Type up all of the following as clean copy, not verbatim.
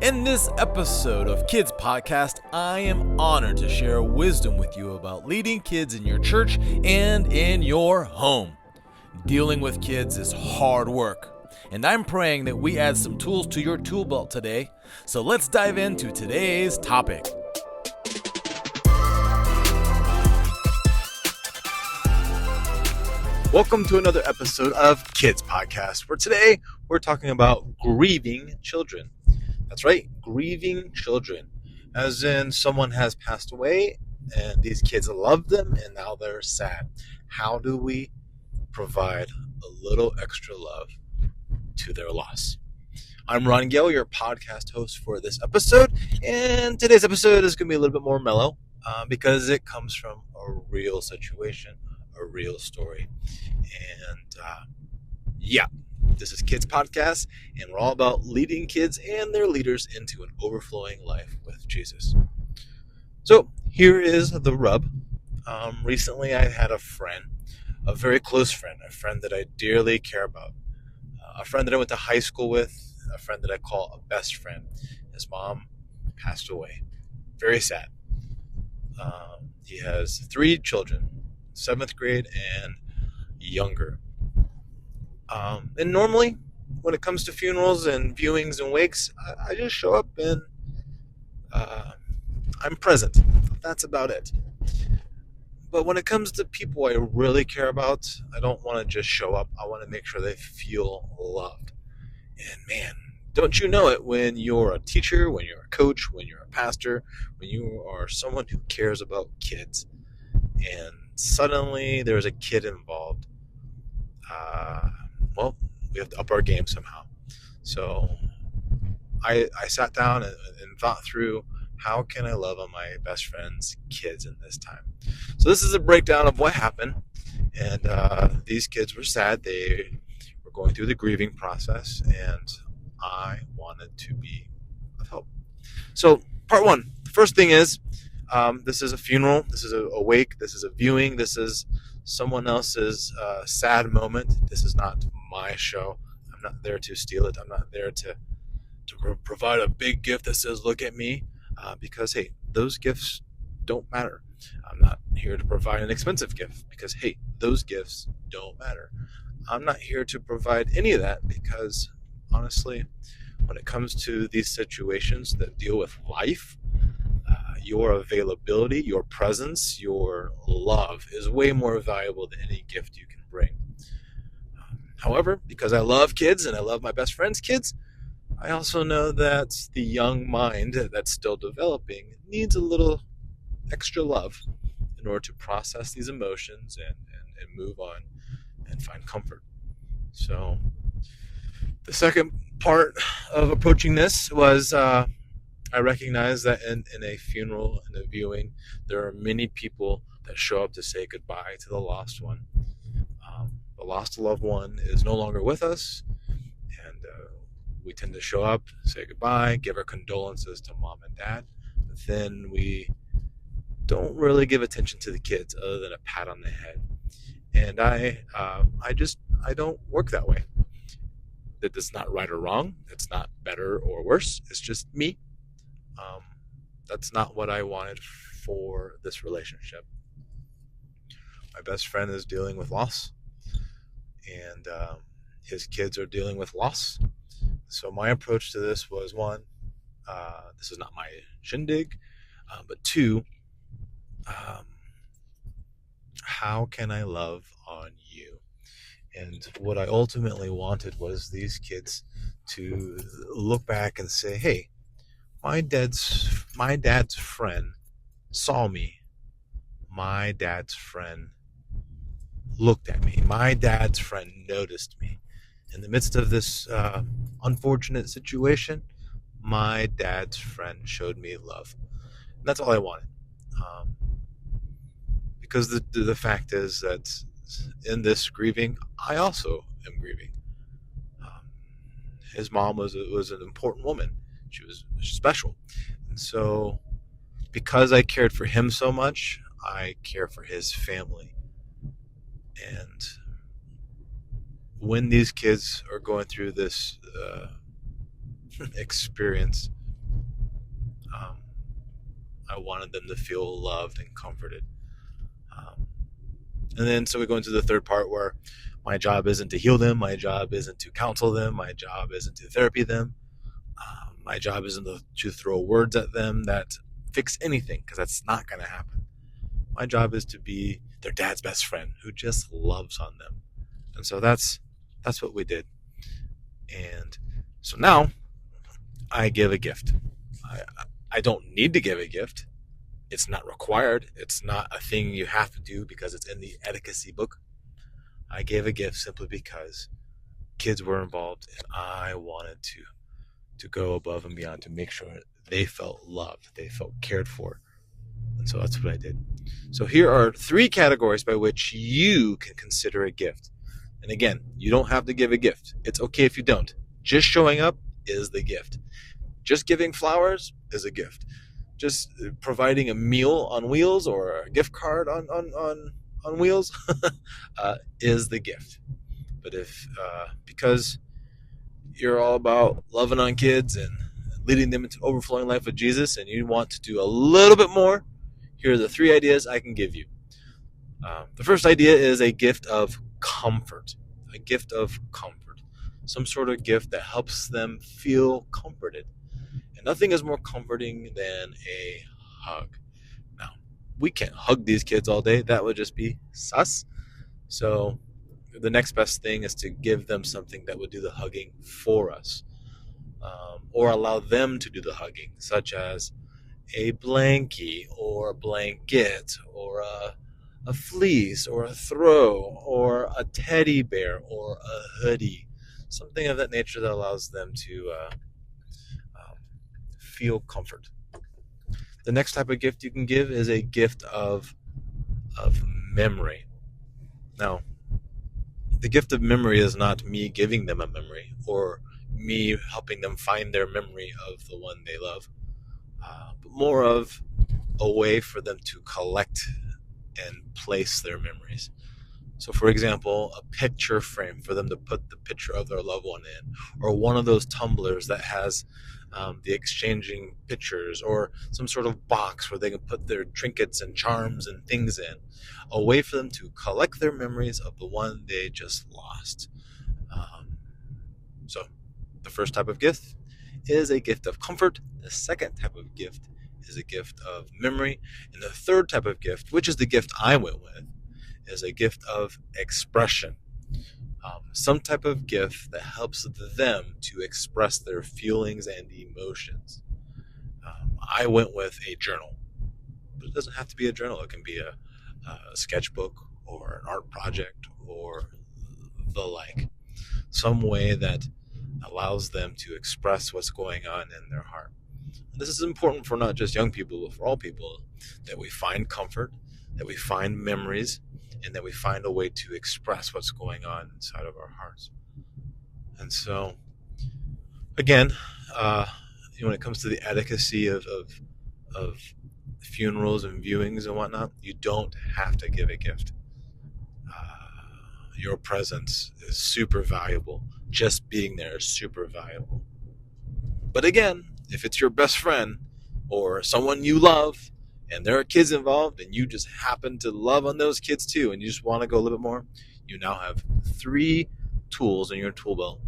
In this episode of Kids Podcast, I am honored to share wisdom with you about leading kids in your church and in your home. Dealing with kids is hard work, and I'm praying that we add some tools to your tool belt today. So let's dive into today's topic. Welcome to another episode of Kids Podcast, where today we're talking about grieving children. That's right, grieving children. As in someone has passed away and these kids love them and now they're sad. How do we provide a little extra love to their loss? I'm Ron Gill, your podcast host for this episode, and today's episode is going to be a little bit more mellow because it comes from a real situation, a real story. And this is Kids Podcast, and we're all about leading kids and their leaders into an overflowing life with Jesus. So here is the rub. Recently I had a friend, a very close friend, a friend that I dearly care about, a friend that I went to high school with, a friend that I call a best friend. His mom passed away. Very sad. He has 3 children, 7th grade and younger. And normally, when it comes to funerals and viewings and wakes, I just show up and I'm present. That's about it. But when it comes to people I really care about, I don't want to just show up. I want to make sure they feel loved. And man, don't you know it when you're a teacher, when you're a coach, when you're a pastor, when you are someone who cares about kids, and suddenly there's a kid involved. We have to up our game somehow. So I sat down and thought through, how can I love on my best friend's kids in this time? So this is a breakdown of what happened. And these kids were sad. They were going through the grieving process, and I wanted to be of help. So part 1, the first thing is, this is a funeral, this is a wake, this is a viewing, this is someone else's sad moment. This is not my show. I'm not there to steal it. I'm not there to provide a big gift that says, look at me, because, hey, those gifts don't matter. I'm not here to provide an expensive gift because, hey, those gifts don't matter. I'm not here to provide any of that because, honestly, when it comes to these situations that deal with life, your availability, your presence, your love is way more valuable than any gift you can bring. However, because I love kids and I love my best friend's kids, I also know that the young mind that's still developing needs a little extra love in order to process these emotions and move on and find comfort. So the second part of approaching this was I recognize that in a funeral, in a viewing, there are many people that show up to say goodbye to the lost one. The lost loved one is no longer with us, and we tend to show up, say goodbye, give our condolences to mom and dad, but then we don't really give attention to the kids other than a pat on the head. And I don't work that way. That is not right or wrong. It's not better or worse. It's just me. That's not what I wanted for this relationship. My best friend is dealing with loss, and his kids are dealing with loss. So my approach to this was, 1, this is not my shindig, but 2, how can I love on you? And what I ultimately wanted was these kids to look back and say, hey, my dad's friend saw me. My dad's friend looked at me. My dad's friend noticed me. In the midst of this unfortunate situation, my dad's friend showed me love. And that's all I wanted. Because the fact is that in this grieving, I also am grieving. His mom was an important woman. She was special. And so because I cared for him so much, I care for his family. And when these kids are going through this experience, I wanted them to feel loved and comforted. And then so we go into the third part where my job isn't to heal them. My job isn't to counsel them. My job isn't to therapy them. My job isn't to throw words at them that fix anything, because that's not going to happen. My job is to be their dad's best friend who just loves on them. And so that's what we did. And so now I give a gift. I don't need to give a gift. It's not required. It's not a thing you have to do because it's in the etiquette book. I gave a gift simply because kids were involved and I wanted to go above and beyond to make sure they felt loved, they felt cared for. And so that's what I did. So here are 3 categories by which you can consider a gift. And again, you don't have to give a gift. It's okay if you don't. Just showing up is the gift. Just giving flowers is a gift. Just providing a meal on wheels or a gift card on wheels is the gift. But if because you're all about loving on kids and leading them into an overflowing life with Jesus, and you want to do a little bit more, here are the 3 ideas I can give you. The first idea is a gift of comfort. A gift of comfort. Some sort of gift that helps them feel comforted. And nothing is more comforting than a hug. Now, we can't hug these kids all day. That would just be sus. So the next best thing is to give them something that would do the hugging for us. Or allow them to do the hugging, such as a blankie or a blanket or a fleece or a throw or a teddy bear or a hoodie. Something of that nature that allows them to feel comfort. The next type of gift you can give is a gift of memory. Now, the gift of memory is not me giving them a memory or me helping them find their memory of the one they love, but more of a way for them to collect and place their memories. So, for example, a picture frame for them to put the picture of their loved one in, or one of those tumblers that has the exchanging pictures, or some sort of box where they can put their trinkets and charms and things in. A way for them to collect their memories of the one they just lost. So, the first type of gift is a gift of comfort. The second type of gift is a gift of memory. And the third type of gift, which is the gift I went with, is a gift of expression. Some type of gift that helps them to express their feelings and emotions. I went with a journal, but it doesn't have to be a journal. It can be a sketchbook or an art project or the like. Some way that allows them to express what's going on in their heart. And this is important for not just young people, but for all people, that we find comfort, that we find memories, and that we find a way to express what's going on inside of our hearts. And so, again, when it comes to the etiquette of funerals and viewings and whatnot, you don't have to give a gift. Your presence is super valuable. Just being there is super valuable. But again, if it's your best friend or someone you love, and there are kids involved, and you just happen to love on those kids too, and you just want to go a little bit more, you now have 3 tools in your tool belt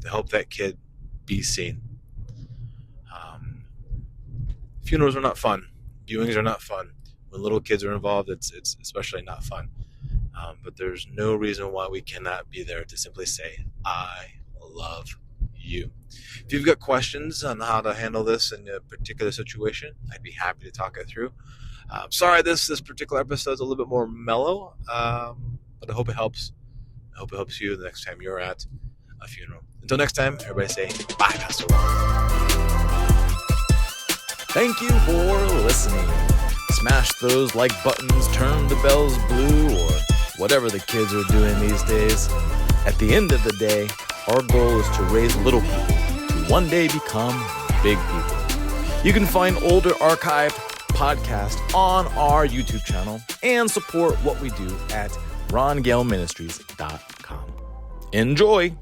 to help that kid be seen. Funerals are not fun. Viewings are not fun. When little kids are involved, it's especially not fun. But there's no reason why we cannot be there to simply say, I love you. If you've got questions on how to handle this in a particular situation, I'd be happy to talk it through. Sorry, this particular episode is a little bit more mellow, but I hope it helps. I hope it helps you the next time you're at a funeral. Until next time, everybody say bye, Pastor Ron. Thank you for listening. Smash those like buttons, turn the bells blue, or whatever the kids are doing these days. At the end of the day, our goal is to raise little people to one day become big people. You can find older archived podcasts on our YouTube channel and support what we do at rongaleministries.com. Enjoy!